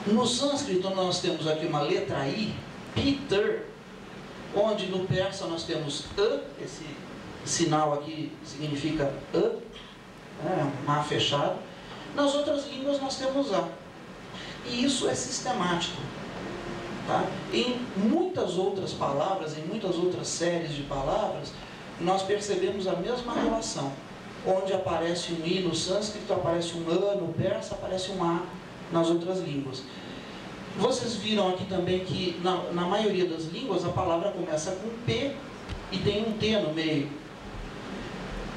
No sânscrito nós temos aqui uma letra I, Peter, onde no persa nós temos A, esse sinal aqui significa A, A fechado. Nas outras línguas nós temos A. E isso é sistemático. Tá? Em muitas outras palavras, em muitas outras séries de palavras, nós percebemos a mesma relação. Onde aparece um I no sânscrito, aparece um A no persa, aparece um A nas outras línguas. Vocês viram aqui também que na maioria das línguas a palavra começa com P e tem um T no meio.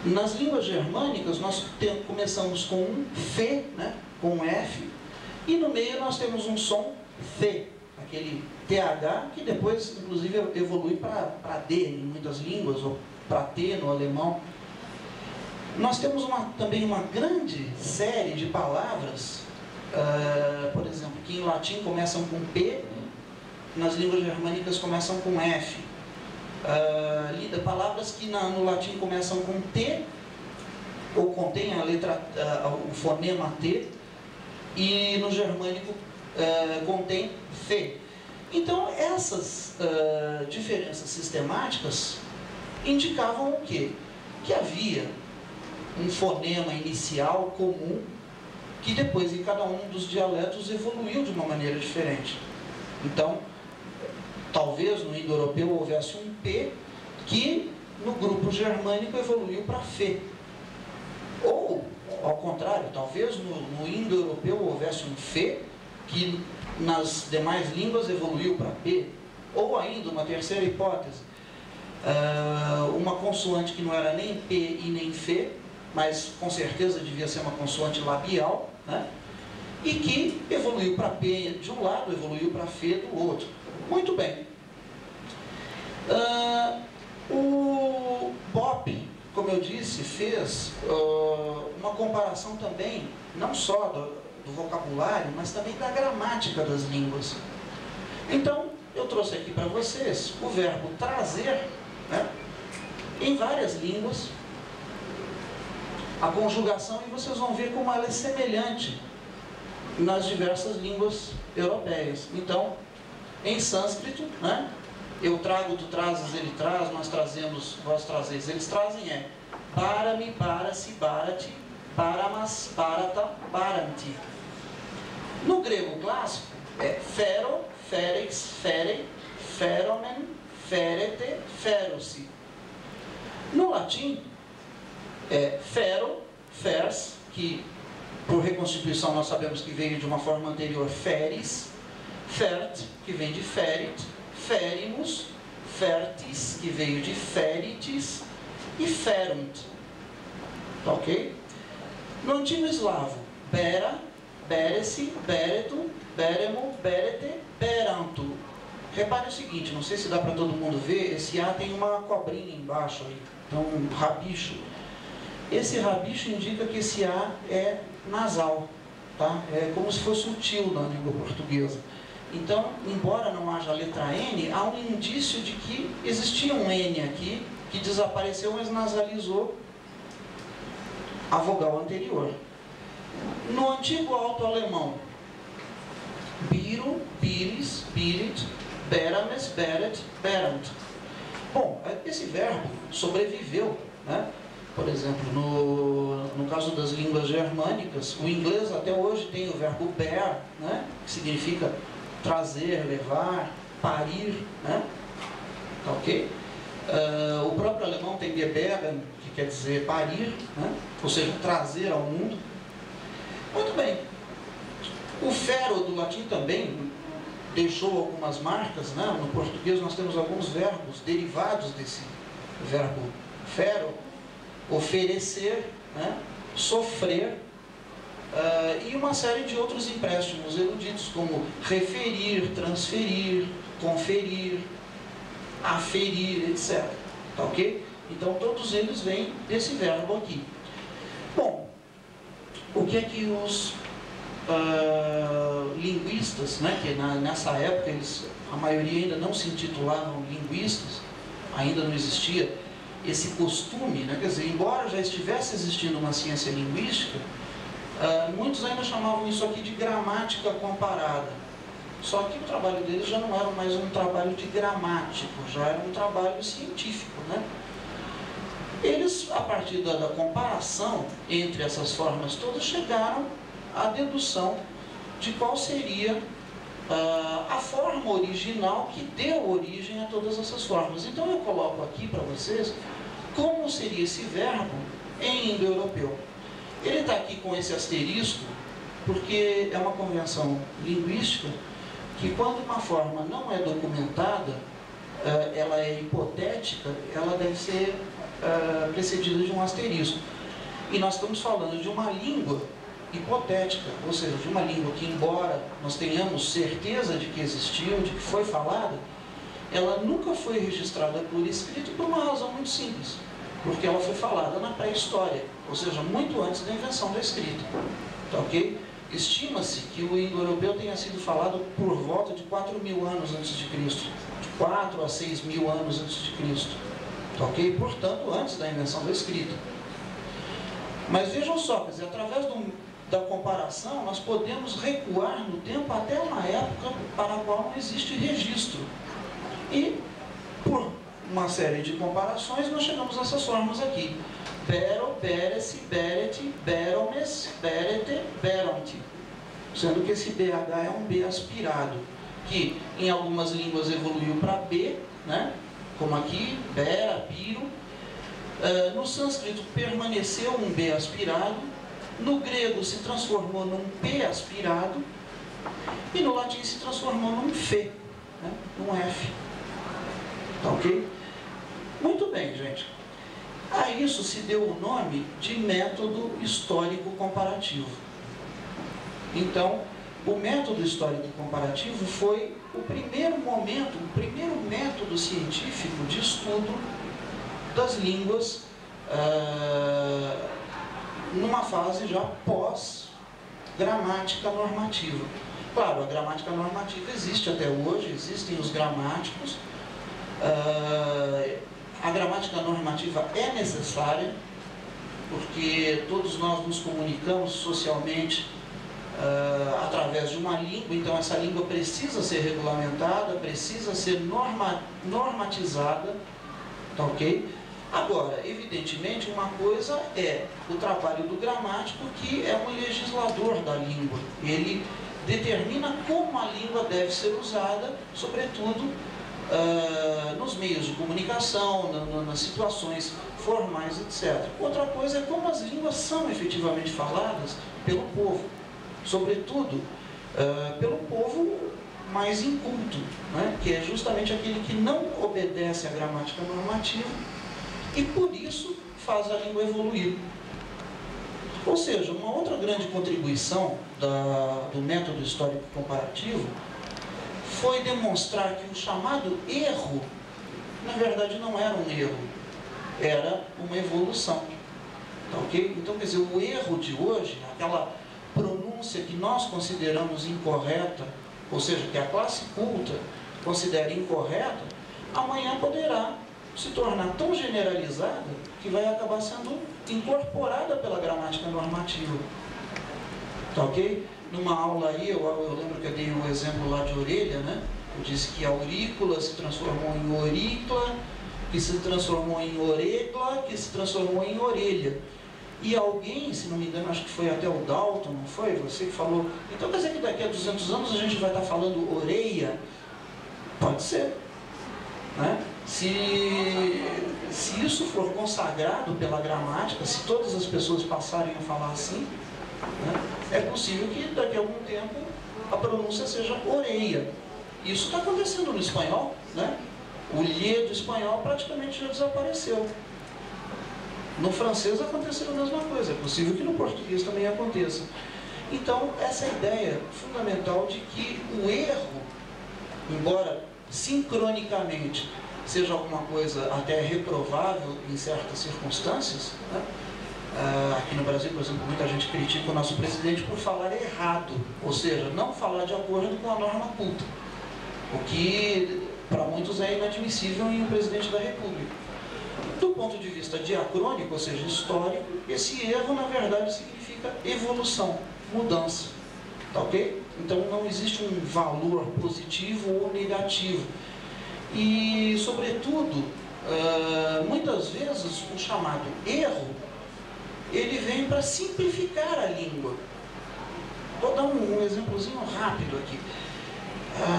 Nas línguas germânicas nós começamos com um F, né, com um F, e no meio nós temos um som C, aquele TH, que depois inclusive evolui para D em muitas línguas, ou para T no alemão. Nós temos também uma grande série de palavras, por exemplo, que em latim começam com P, nas línguas germânicas começam com F. Palavras que no latim começam com T, ou contêm a letra, o fonema T, e no germânico contém F. Então, essas diferenças sistemáticas indicavam o quê? Que havia um fonema inicial comum, que depois em cada um dos dialetos evoluiu de uma maneira diferente. Então, talvez no indo-europeu houvesse um P, que no grupo germânico evoluiu para F. Ou, ao contrário, talvez no indo-europeu houvesse um F, que nas demais línguas evoluiu para P. Ou ainda, uma terceira hipótese, uma consoante que não era nem P e nem F, mas com certeza devia ser uma consoante labial, né? E que evoluiu para P de um lado, evoluiu para F do outro. Muito bem. O Bopp, como eu disse, fez uma comparação também, não só do vocabulário, mas também da gramática das línguas. Então, eu trouxe aqui para vocês o verbo trazer, né, em várias línguas, a conjugação, e vocês vão ver como ela é semelhante nas diversas línguas europeias. Então, em sânscrito, né, eu trago, tu trazes, ele traz, nós trazemos, vós trazeis, eles trazem barami, barasi, barati, baramas, barata, baranti. No grego clássico é fero, ferex, ferei, feromen, ferete, ferusi. No latim é fero, fers, que por reconstituição nós sabemos que veio de uma forma anterior, feris, fert, que vem de ferit, ferimus, fertis, que veio de feritis, e ferunt. Tá ok? No antigo eslavo, bera, beresi, beretu, beremo, berete, berantu. Repare o seguinte, não sei se dá para todo mundo ver, esse A tem uma cobrinha embaixo aí, então um rabicho. Esse rabicho indica que esse A é nasal, tá? É como se fosse um tio na língua portuguesa. Então, embora não haja a letra N, há um indício de que existia um N aqui, que desapareceu, mas nasalizou a vogal anterior. No antigo alto-alemão, biro, biris, birit, berames, beret, berant. Bom, esse verbo sobreviveu, né? Por exemplo, no caso das línguas germânicas, o inglês até hoje tem o verbo bear, né? Que significa trazer, levar, parir, né? Tá ok? O próprio alemão tem gebären, que quer dizer parir, né? Ou seja, trazer ao mundo. Muito bem. O fero do latim também deixou algumas marcas, né? No português nós temos alguns verbos derivados desse verbo fero: oferecer, né? Sofrer, e uma série de outros empréstimos eruditos, como referir, transferir, conferir, aferir, etc. Tá ok? Então todos eles vêm desse verbo aqui. Bom, o que é que os linguistas, né, que nessa época a maioria ainda não se intitulavam linguistas, ainda não existia esse costume, né, quer dizer, embora já estivesse existindo uma ciência linguística, Muitos ainda chamavam isso aqui de gramática comparada. Só que o trabalho deles já não era mais um trabalho de gramático, já era um trabalho científico, né? Eles, a partir da comparação entre essas formas todas, chegaram à dedução de qual seria a forma original que deu origem a todas essas formas. Então eu coloco aqui para vocês como seria esse verbo em indo-europeu. Ele está aqui com esse asterisco porque é uma convenção linguística que quando uma forma não é documentada, ela é hipotética, ela deve ser precedida de um asterisco. E nós estamos falando de uma língua hipotética, ou seja, de uma língua que, embora nós tenhamos certeza de que existiu, de que foi falada, ela nunca foi registrada por escrito por uma razão muito simples, porque ela foi falada na pré-história, ou seja, muito antes da invenção da escrita. Tá, ok? Estima-se que o indo-europeu tenha sido falado por volta de 4.000 anos antes de Cristo, de 4 a 6.000 anos antes de Cristo. Tá, ok? Portanto, antes da invenção da escrita. Mas vejam só, quer dizer, através da comparação, nós podemos recuar no tempo até uma época para a qual não existe registro. E, por uma série de comparações, nós chegamos nessas formas aqui. Bero, beresi, bereti, beromes, berete, beronti. Sendo que esse BH é um B aspirado, que em algumas línguas evoluiu para B, né? Como aqui, bera, biro. No sânscrito permaneceu um B aspirado, no grego se transformou num P aspirado, e no latim se transformou num F, né? Num F. Tá ok? Muito bem, gente. A isso se deu o nome de método histórico comparativo. Então, o método histórico comparativo foi o primeiro momento, o primeiro método científico de estudo das línguas numa fase já pós-gramática normativa. Claro, a gramática normativa existe até hoje, existem os gramáticos. A gramática normativa é necessária, porque todos nós nos comunicamos socialmente através de uma língua, então essa língua precisa ser regulamentada, precisa ser normatizada, tá ok? Agora, evidentemente, uma coisa é o trabalho do gramático, que é um legislador da língua. Ele determina como a língua deve ser usada, sobretudo nos meios de comunicação, nas situações formais, etc. Outra coisa é como as línguas são efetivamente faladas pelo povo, sobretudo pelo povo mais inculto, né? Que é justamente aquele que não obedece à gramática normativa e por isso faz a língua evoluir. Ou seja, uma outra grande contribuição do método histórico comparativo foi demonstrar que o chamado erro, na verdade, não era um erro, era uma evolução. Tá, ok? Então, quer dizer, o erro de hoje, aquela pronúncia que nós consideramos incorreta, ou seja, que a classe culta considera incorreta, amanhã poderá se tornar tão generalizada que vai acabar sendo incorporada pela gramática normativa. Tá, ok? Numa aula aí, eu lembro que eu dei um exemplo lá de orelha, né? Eu disse que a aurícula se transformou em aurícula, que se transformou em oregla, que se transformou em orelha. E alguém, se não me engano, acho que foi até o Dalton, não foi? Você que falou, então quer dizer que daqui a 200 anos a gente vai estar falando orelha? Pode ser, né? Se isso for consagrado pela gramática, se todas as pessoas passarem a falar assim, né, é possível que daqui a algum tempo a pronúncia seja orelha. Isso está acontecendo no espanhol, né? O lhe do espanhol praticamente já desapareceu. No francês aconteceu a mesma coisa, é possível que no português também aconteça. Então, essa ideia fundamental de que o erro, embora sincronicamente seja alguma coisa até reprovável em certas circunstâncias, né? Aqui no Brasil, por exemplo, muita gente critica o nosso presidente por falar errado, ou seja, não falar de acordo com a norma culta, o que para muitos é inadmissível em um presidente da República. Do ponto de vista diacrônico, ou seja, histórico, esse erro, na verdade, significa evolução, mudança. Tá ok? Então, não existe um valor positivo ou negativo. E, sobretudo, muitas vezes, o chamado erro, ele vem para simplificar a língua. Vou dar um exemplozinho rápido aqui.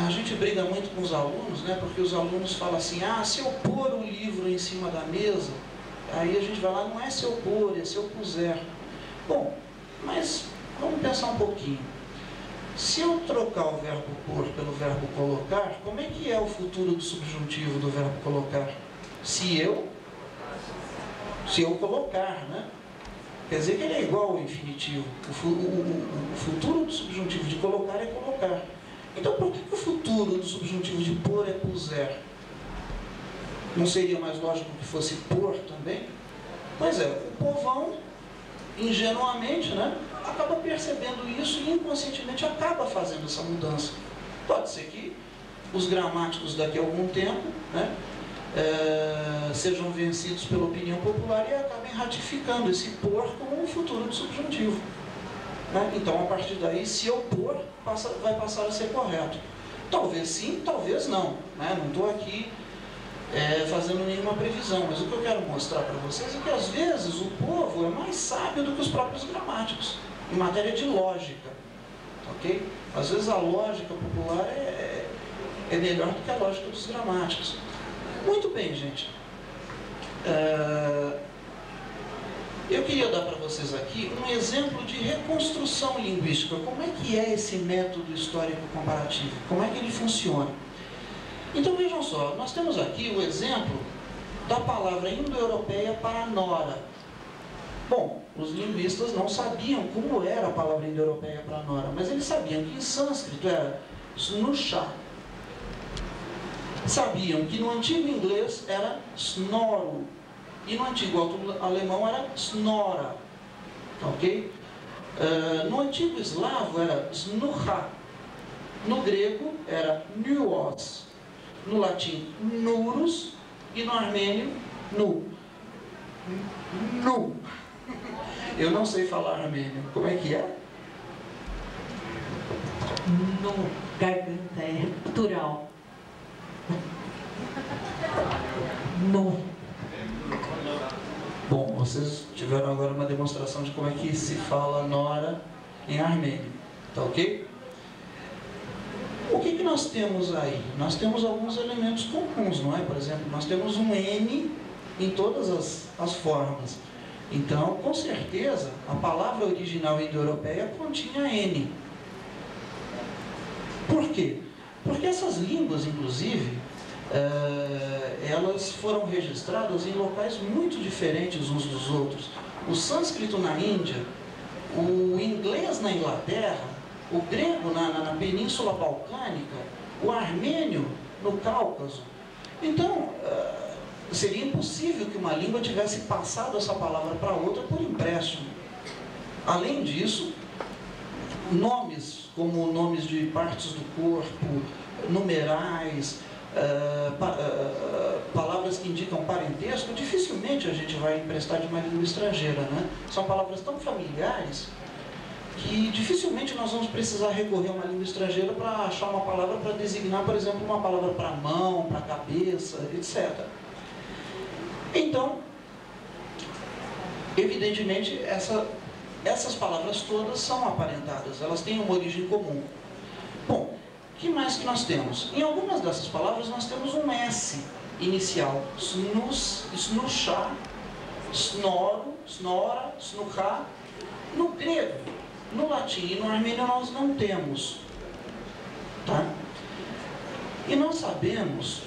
A gente briga muito com os alunos, né? Porque os alunos falam assim, se eu pôr o livro em cima da mesa, aí a gente vai lá, não é se eu pôr, é se eu puser. Bom, mas vamos pensar um pouquinho. Se eu trocar o verbo pôr pelo verbo colocar, como é que é o futuro do subjuntivo do verbo colocar? Se eu colocar, né? Quer dizer que ele é igual ao infinitivo. O futuro do subjuntivo de colocar é colocar. Então, por que o futuro do subjuntivo de pôr é puser? Não seria mais lógico que fosse pôr também? Pois é, o povão, ingenuamente, né, acaba percebendo isso e inconscientemente acaba fazendo essa mudança. Pode ser que os gramáticos daqui a algum tempo, né, sejam vencidos pela opinião popular e acabem ratificando esse pôr como um futuro do subjuntivo. Né? Então, a partir daí, se eu pôr, vai passar a ser correto. Talvez sim, talvez não. Né? Não estou aqui fazendo nenhuma previsão, mas o que eu quero mostrar para vocês é que, às vezes, o povo é mais sábio do que os próprios gramáticos, em matéria de lógica. Ok? Às vezes, a lógica popular é melhor do que a lógica dos gramáticos. Muito bem, gente. Eu queria dar para vocês aqui um exemplo de reconstrução linguística. Como é que é esse método histórico comparativo? Como é que ele funciona? Então, vejam só, nós temos aqui o exemplo da palavra indo-europeia para nora. Bom, os linguistas não sabiam como era a palavra indo-europeia para nora, mas eles sabiam que em sânscrito era snusha. Sabiam que no antigo inglês era snoro. E no antigo alemão era snora. Ok? No antigo eslavo era snucha. No grego era nuos. No latim, nurus. E no armênio, nu. Nu. Eu não sei falar armênio. Como é que é? Nu. Garganta é plural. Nu. Bom, vocês tiveram agora uma demonstração de como é que se fala nora em armênio. Tá ok? O que nós temos aí? Nós temos alguns elementos comuns, não é? Por exemplo, nós temos um N em todas as formas. Então, com certeza, a palavra original indo-europeia continha N. Por quê? Porque essas línguas, inclusive, elas foram registradas em locais muito diferentes uns dos outros. O sânscrito na Índia, o inglês na Inglaterra, o grego na Península Balcânica, o armênio no Cáucaso. Então, seria impossível que uma língua tivesse passado essa palavra para outra por empréstimo. Além disso, nomes como nomes de partes do corpo, numerais, palavras que indicam parentesco, dificilmente a gente vai emprestar de uma língua estrangeira, né? São palavras tão familiares que dificilmente nós vamos precisar recorrer a uma língua estrangeira para achar uma palavra para designar, por exemplo, uma palavra para mão, para cabeça, etc. Então, evidentemente, essas palavras todas são aparentadas, elas têm uma origem comum. Bom, o que mais que nós temos? Em algumas dessas palavras nós temos um S inicial. Snus, snusha, snoro, snora, snucha. No grego, no latim e no armênio nós não temos. Tá? E nós sabemos,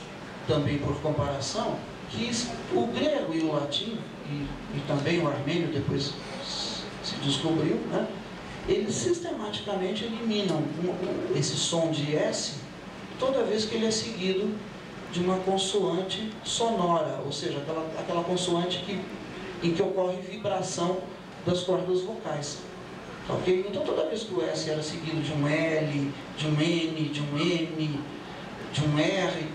também por comparação, que o grego e o latim, e também o armênio depois se descobriu, né? Eles sistematicamente eliminam esse som de S toda vez que ele é seguido de uma consoante sonora, ou seja, aquela consoante em que ocorre vibração das cordas vocais. Ok? Então toda vez que o S era seguido de um L, de um N, de um M, de um R,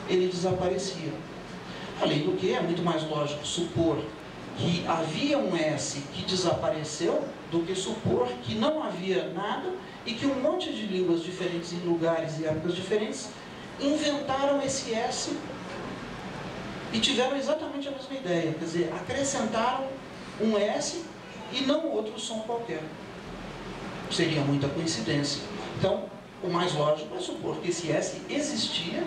ele desaparecia. Além do que, é muito mais lógico supor que havia um S que desapareceu do que supor que não havia nada e que um monte de línguas diferentes em lugares e épocas diferentes inventaram esse S e tiveram exatamente a mesma ideia, quer dizer, acrescentaram um S e não outro som qualquer. Seria muita coincidência. Então, o mais lógico é supor que esse S existia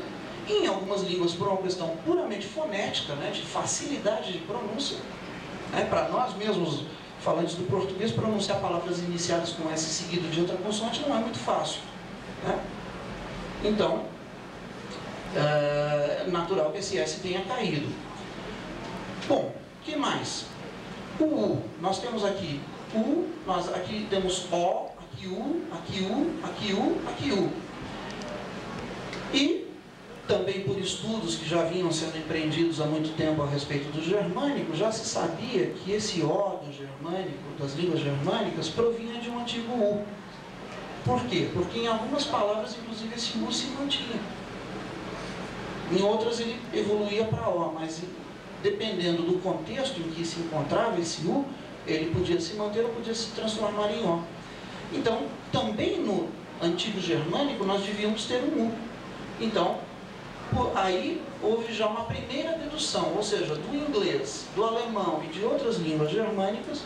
em algumas línguas por uma questão puramente fonética, né, de facilidade de pronúncia. Para nós mesmos, falantes do português, pronunciar palavras iniciadas com S seguido de outra consoante não é muito fácil. Né? Então, é natural que esse S tenha caído. Bom, o que mais? O U, nós temos aqui U, nós aqui temos O, aqui U, aqui U, aqui U, aqui U. E também por estudos que já vinham sendo empreendidos há muito tempo a respeito do germânico, já se sabia que esse O do germânico, das línguas germânicas, provinha de um antigo U. Por quê? Porque em algumas palavras, inclusive, esse U se mantinha. Em outras ele evoluía para O, mas dependendo do contexto em que se encontrava esse U, ele podia se manter ou podia se transformar em O. Então, também no antigo germânico, nós devíamos ter um U. Então, aí houve já uma primeira dedução, ou seja, do inglês, do alemão e de outras línguas germânicas,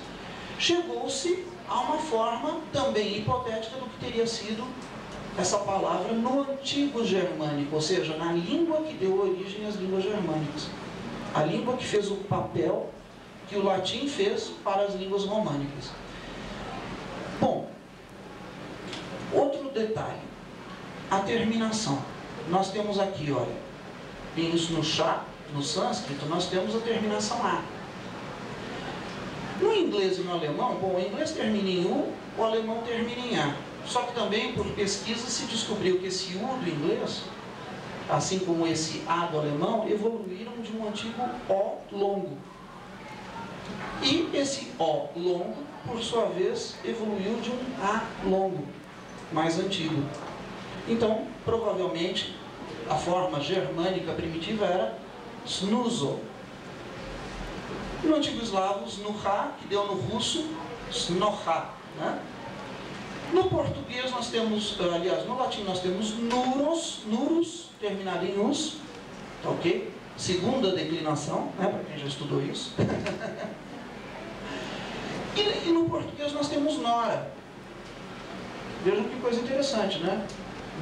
chegou-se a uma forma também hipotética do que teria sido essa palavra no antigo germânico, ou seja, na língua que deu origem às línguas germânicas. A língua que fez o papel que o latim fez para as línguas românicas. Bom, outro detalhe, a terminação. Nós temos aqui, olha, isso no chá, no sânscrito, nós temos a terminação A. No inglês e no alemão, bom, o inglês termina em U, o alemão termina em A. Só que também, por pesquisa, se descobriu que esse U do inglês, assim como esse A do alemão, evoluíram de um antigo O longo. E esse O longo, por sua vez, evoluiu de um A longo, mais antigo. Então, provavelmente, a forma germânica primitiva era snuzo. No antigo eslavo, snuha, que deu no russo, snoha. Né? No português nós temos, aliás, no latim nós temos nurus, terminado em us, tá ok? Segunda declinação, né, para quem já estudou isso. e no português nós temos nora. Vejam que coisa interessante, né?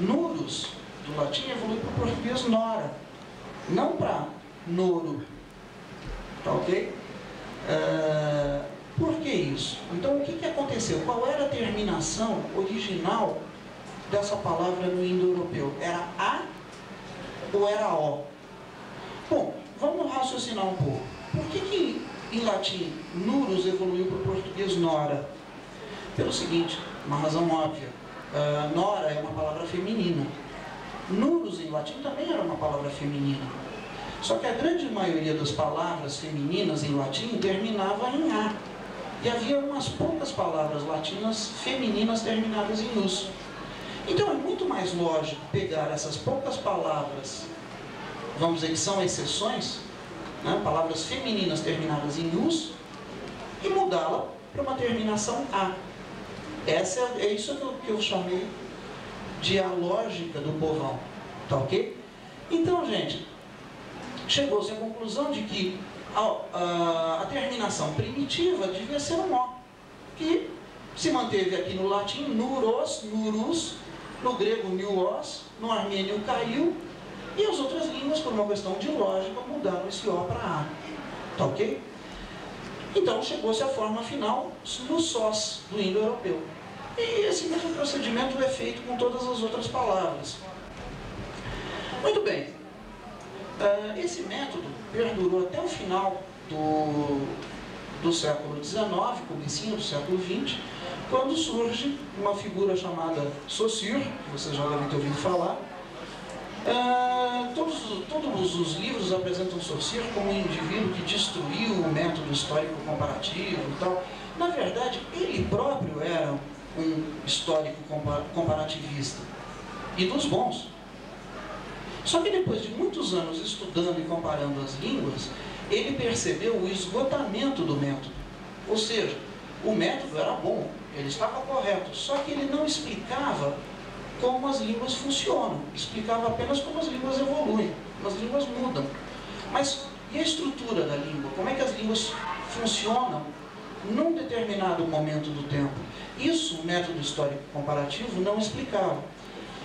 Nurus, do latim, evolui para o português nora, não para noro, tá ok? Por que isso? Então, o que aconteceu? Qual era a terminação original dessa palavra no indo-europeu? Era A ou era O? Bom, vamos raciocinar um pouco. Por que em latim nurus evoluiu para o português nora? Pelo seguinte, uma razão óbvia. Nora é uma palavra feminina. Nurus em latim também era uma palavra feminina. Só que a grande maioria das palavras femininas em latim terminava em A. E havia umas poucas palavras latinas femininas terminadas em us. Então é muito mais lógico pegar essas poucas palavras, vamos dizer que são exceções, né, palavras femininas terminadas em us, e mudá-la para uma terminação A. É isso que eu chamei de a lógica do povão. Tá ok? Então, gente, chegou-se à conclusão de que a terminação primitiva devia ser um O, que se manteve aqui no latim, nuros, nurus, no grego, niuos, no armênio, caiu, e as outras línguas, por uma questão de lógica, mudaram esse O para A. Tá ok? Então, chegou-se à forma final no sós do indo-europeu. E esse mesmo procedimento é feito com todas as outras palavras. Muito bem. Esse método perdurou até o final do século XIX, comecinho do século XX, quando surge uma figura chamada Saussure, que vocês já devem ter ouvido falar. Todos os livros apresentam Saussure como um indivíduo que destruiu o método histórico comparativo e tal. Na verdade, ele próprio era um histórico comparativista, e dos bons. Só que depois de muitos anos estudando e comparando as línguas, ele percebeu o esgotamento do método. Ou seja, o método era bom, ele estava correto, só que ele não explicava como as línguas funcionam, explicava apenas como as línguas evoluem, como as línguas mudam. Mas e a estrutura da língua? Como é que as línguas funcionam num determinado momento do tempo? Isso o método histórico comparativo não explicava.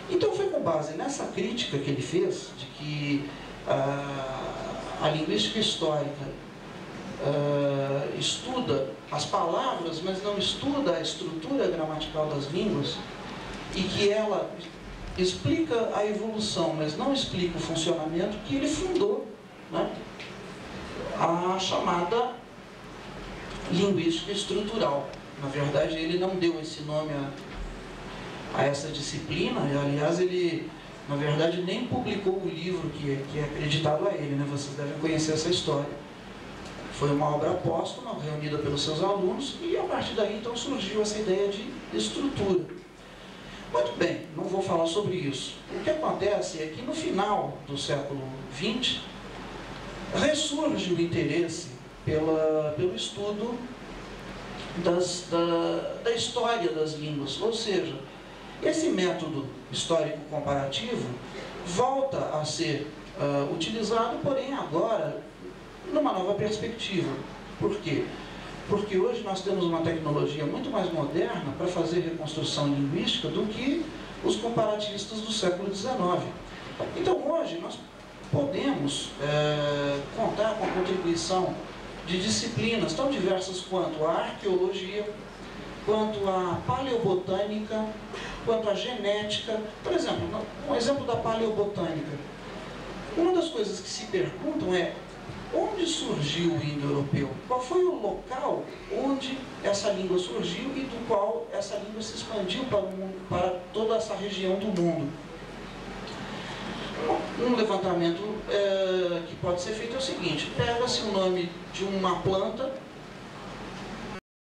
Então foi com base nessa crítica que ele fez, de que a linguística histórica estuda as palavras, mas não estuda a estrutura gramatical das línguas, e que ela explica a evolução, mas não explica o funcionamento, que ele fundou, né, a chamada linguística estrutural. Na verdade, ele não deu esse nome a essa disciplina, e, aliás, ele, na verdade, nem publicou o livro que é acreditado a ele, né? Vocês devem conhecer essa história. Foi uma obra póstuma, reunida pelos seus alunos, e a partir daí, então, surgiu essa ideia de estrutura. Muito bem, não vou falar sobre isso. O que acontece é que, no final do século XX, ressurge o interesse pelo estudo da história das línguas, ou seja, esse método histórico comparativo volta a ser utilizado, porém agora numa nova perspectiva. Por quê? Porque hoje nós temos uma tecnologia muito mais moderna para fazer reconstrução linguística do que os comparativistas do século XIX. Então hoje nós podemos contar com a contribuição de disciplinas tão diversas quanto a arqueologia, quanto a paleobotânica, quanto a genética. Por exemplo, um exemplo da paleobotânica. Uma das coisas que se perguntam é: onde surgiu o indo-europeu? Qual foi o local onde essa língua surgiu e do qual essa língua se expandiu para toda essa região do mundo? Um levantamento que pode ser feito é o seguinte: pega-se o nome de uma planta